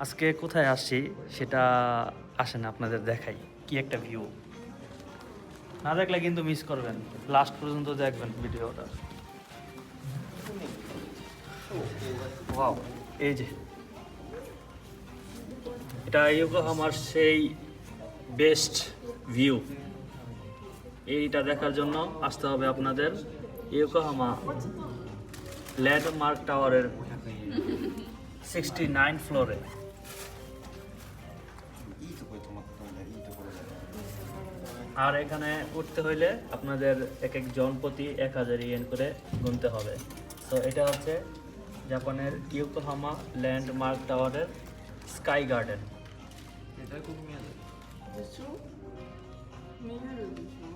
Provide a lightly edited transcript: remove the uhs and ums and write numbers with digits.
আজকে কোথায় আসছি সেটা আসেন আপনাদের দেখাই, কি একটা ভিউ। না দেখলে কিন্তু মিস করবেন, লাস্ট পর্যন্ত দেখবেন ভিডিওটা। ওয়াও, এই যে এটা ইয়োকোহামার সেই বেস্ট ভিউ। এইটা দেখার জন্য আসতে হবে আপনাদের ইয়োকোহামা ল্যান্ডমার্ক টাওয়ারের 69 ফ্লোরে। いいところで止まったんだいいところだよ আর এখানে উঠতে হইলে আপনাদের এক এক জন প্রতি 1000 ইয়েন করে গুনতে হবে। তো এটা হচ্ছে জাপানের ইয়োকোহামা ল্যান্ডমার্ক টাওয়ারের স্কাই গার্ডেন। で外国見えるでしょ見えるでしょ